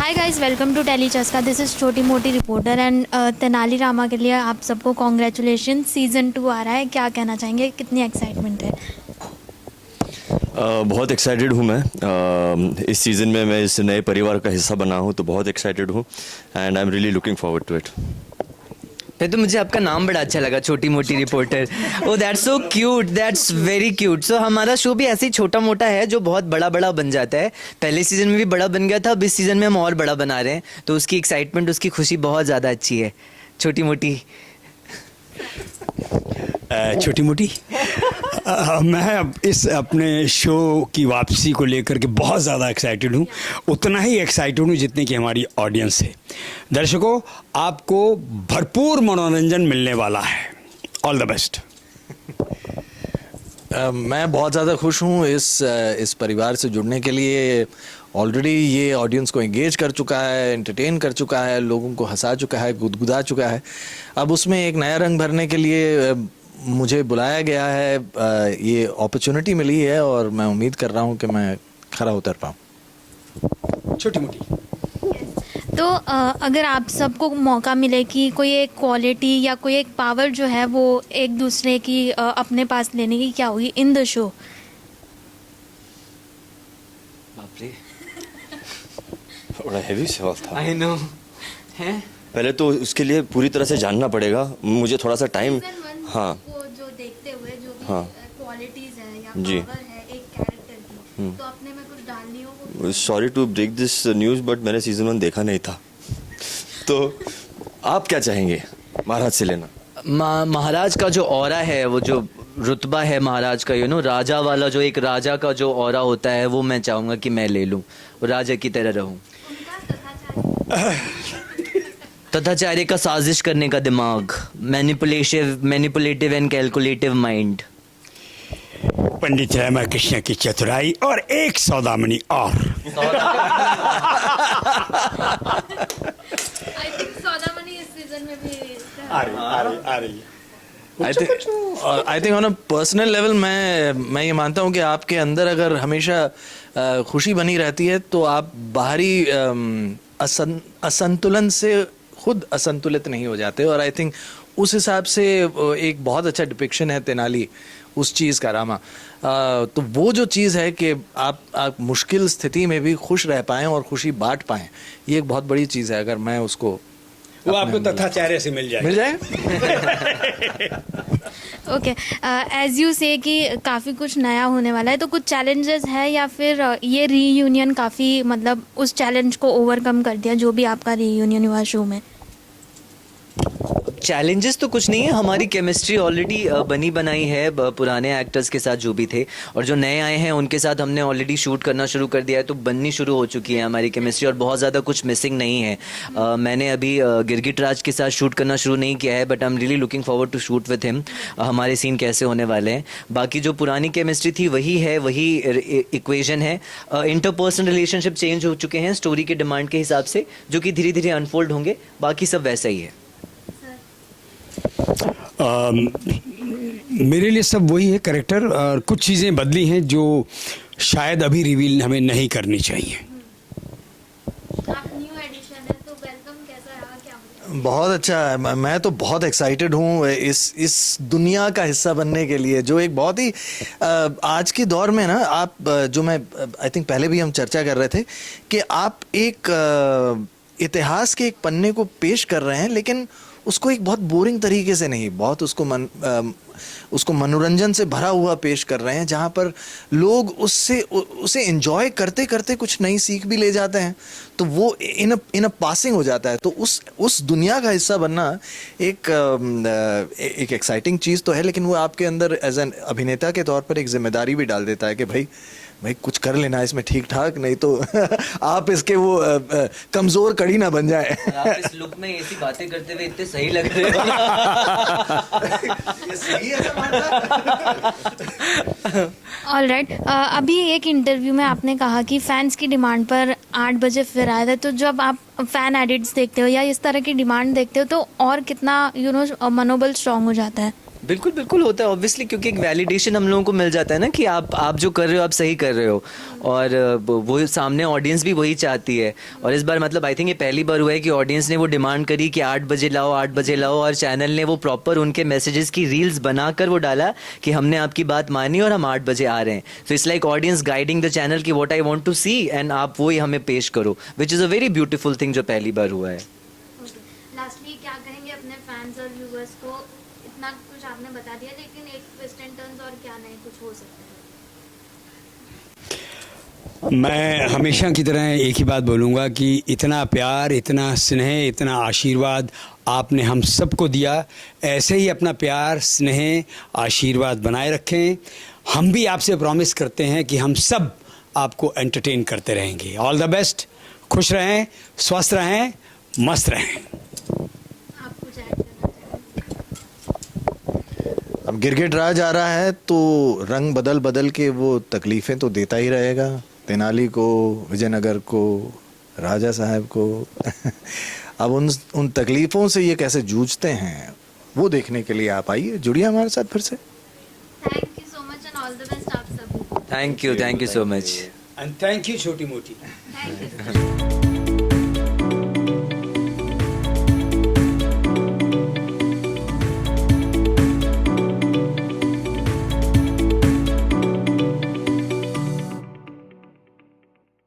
Hi guys, welcome to telly चस्का। This is छोटी मोटी रिपोर्टर एंड तेनाली रामा के लिए आप सबको कॉन्ग्रेचुलेशन। सीज़न 2 आ रहा है, क्या कहना चाहेंगे, कितनी एक्साइटमेंट है? बहुत एक्साइटेड हूँ मैं। इस सीज़न में मैं इस नए परिवार का हिस्सा बना हूँ तो बहुत एक्साइटेड हूँ and I am really looking forward to it. फिर तो मुझे आपका नाम बड़ा अच्छा लगा, छोटी मोटी reporter. Oh that's so cute, that's very cute. So हमारा शो भी ऐसे ही छोटा मोटा है जो बहुत बड़ा बड़ा बन जाता है। पहले सीजन में भी बड़ा बन गया था, अब इस सीजन में हम और बड़ा बना रहे हैं, तो उसकी एक्साइटमेंट, उसकी खुशी बहुत ज़्यादा अच्छी है। छोटी मोटी छोटी मोटी मैं अब इस अपने शो की वापसी को लेकर के बहुत ज़्यादा एक्साइटेड हूँ। उतना ही एक्साइटेड हूँ जितने की हमारी ऑडियंस है। दर्शकों, आपको भरपूर मनोरंजन मिलने वाला है। All the best. मैं बहुत ज़्यादा खुश हूँ इस परिवार से जुड़ने के लिए। ऑलरेडी ये ऑडियंस को एंगेज कर चुका है, एंटरटेन कर चुका है, लोगों को हंसा चुका है, गुदगुदा चुका है। अब उसमें एक नया रंग भरने के लिए मुझे बुलाया गया है, ये अपॉर्चुनिटी मिली है और मैं उम्मीद कर रहा हूँ कि मैं खरा उतर पाऊँ। छोटी मोटी तो अगर आप सबको मौका मिले कि कोई एक क्वालिटी या कोई एक पावर जो है वो एक दूसरे की अपने पास लेने की, क्या होगी इन द शो? बाप रे, बड़ा हैवी सवाल था। आई नो है। पहले तो उसके लिए पूरी तरह से जानना पड़ेगा, मुझे थोड़ा सा टाइम। हाँ, वो जो देखते हुए जो भी हाँ, क्वालिटीज है या जी, पावर है एक कैरेक्टर की, तो अपने में कुछ डालनी हो। Sorry to break this news but मैंने सीज़न 1 देखा नहीं था। तो आप क्या चाहेंगे महाराज से लेना? महाराज का जो ऑरा है, वो जो रुतबा है महाराज का, राजा वाला, जो एक राजा का जो ऑरा होता है, वो मैं चाहूँगा कि मैं ले लूँ, राजा की तरह रहूँ। तथाचार्य का साजिश करने का दिमाग, मैनिपुलेटिव एंड कैलकुलेटिव माइंड। पंडित रामाकृष्ण की चतुराई और एक सौदामणि और। आई थिंक सौदामणि इस सीजन में भी आ रही है। I think on a personal level मैं ये मानता हूँ कि आपके अंदर अगर हमेशा खुशी बनी रहती है तो आप बाहरी असंतुलन से खुद असंतुलित नहीं हो जाते। और आई थिंक उस हिसाब से एक बहुत अच्छा डिपिक्शन है तेनाली उस चीज़ का, रामा। तो वो जो चीज़ है कि आप मुश्किल स्थिति में भी खुश रह पाएँ और खुशी बांट पाएँ, ये एक बहुत बड़ी चीज़ है। अगर मैं उसको, वो आपको तथाचार्य से मिल जाए। ओके, एज यू से कि काफ़ी कुछ नया होने वाला है, तो कुछ चैलेंजेस है या फिर ये रीयूनियन काफ़ी मतलब उस चैलेंज को ओवरकम कर दिया जो भी आपका रीयूनियन हुआ शो में? चैलेंजेस तो कुछ नहीं है, हमारी केमिस्ट्री ऑलरेडी बनी बनाई है पुराने एक्टर्स के साथ जो भी थे, और जो नए आए हैं उनके साथ हमने ऑलरेडी शूट करना शुरू कर दिया है, तो बननी शुरू हो चुकी है हमारी केमिस्ट्री और बहुत ज़्यादा कुछ मिसिंग नहीं है। मैंने अभी गिरगिट राज के साथ शूट करना शुरू नहीं किया है, but I am really looking forward to shoot with him. हमारे सीन कैसे होने वाले हैं, बाकी जो पुरानी केमिस्ट्री थी वही है, वही इक्वेशन है। इंटरपर्सनल रिलेशनशिप चेंज हो चुके हैं स्टोरी के डिमांड के हिसाब से, जो कि धीरे धीरे अनफोल्ड होंगे, बाकी सब वैसा ही है। मेरे लिए सब वही है कैरेक्टर, और कुछ चीज़ें बदली हैं जो शायद अभी रिवील हमें नहीं करनी चाहिए। आप न्यू एडिशन है तो वेलकम कैसा रहा, क्या? बहुत अच्छा है। मैं तो बहुत एक्साइटेड हूँ इस दुनिया का हिस्सा बनने के लिए, जो एक बहुत ही आज के दौर में ना, आप जो मैं आई थिंक पहले भी हम चर्चा कर रहे थे कि आप एक इतिहास के एक पन्ने को पेश कर रहे हैं, लेकिन उसको एक बहुत बोरिंग तरीके से नहीं, बहुत उसको मनोरंजन से भरा हुआ पेश कर रहे हैं, जहाँ पर लोग उसे एंजॉय करते करते कुछ नई सीख भी ले जाते हैं, तो वो इन अ पासिंग हो जाता है। तो उस दुनिया का हिस्सा बनना एक एक्साइटिंग चीज़ तो है, लेकिन वो आपके अंदर एज एन अभिनेता के तौर पर एक जिम्मेदारी भी डाल देता है कि भाई कुछ कर लेना इसमें ठीक ठाक, नहीं तो आप इसके वो कमजोर कड़ी ना बन जाए। आप इस लुक में ऐसी बातें करते हुए इतने सही लग रहे हो। ये सही है ऑलराइट, अभी एक इंटरव्यू में आपने कहा कि फैंस की डिमांड पर 8 बजे फिर आए थे, तो जब आप फैन एडिट्स देखते हो या इस तरह की डिमांड देखते हो तो और कितना मनोबल स्ट्रांग हो जाता है? बिल्कुल बिल्कुल होता है ऑब्वियसली, क्योंकि एक वैलिडेशन हम लोगों को मिल जाता है ना कि आप जो कर रहे हो आप सही कर रहे हो, और वो सामने ऑडियंस भी वही चाहती है। और इस बार मतलब आई थिंक ये पहली बार हुआ है कि ऑडियंस ने वो डिमांड करी कि 8 बजे लाओ 8 बजे लाओ, और चैनल ने वो प्रॉपर उनके मैसेजेस की रील्स बनाकर वो डाला कि हमने आपकी बात मानी और हम 8 बजे आ रहे हैं। तो it's like audience guiding the channel कि what I want to see, and आप वो ही हमें पेश करो, which is a very beautiful thing जो पहली बार हुआ है। लास्टली क्या कहेंगे अपने फैंस और व्यूअर्स को? इतना कुछ आपने बता दिया, लेकिन एक ट्विस्ट एंड टर्न्स और क्या नए कुछ हो सकते हैं? मैं हमेशा की तरह एक ही बात बोलूँगा कि इतना प्यार, इतना स्नेह, इतना आशीर्वाद आपने हम सबको दिया, ऐसे ही अपना प्यार, स्नेह, आशीर्वाद बनाए रखें। हम भी आपसे प्रॉमिस करते हैं कि हम सब आपको एंटरटेन करते रहेंगे। ऑल द बेस्ट, खुश रहें, स्वस्थ रहें, मस्त रहें। आप कुछ ऐड करना चाहेंगे? अब गिरगिट राज आ रहा है तो रंग बदल बदल के वो तकलीफें तो देता ही रहेगा, तेनाली को, विजयनगर को, राजा साहब को। अब उन तकलीफों से ये कैसे जूझते हैं वो देखने के लिए आप आइए, जुड़िए हमारे साथ फिर से। Thank you so much and all the best आप सभी को। Thank you so much. And thank you छोटी मोटी। Thank you.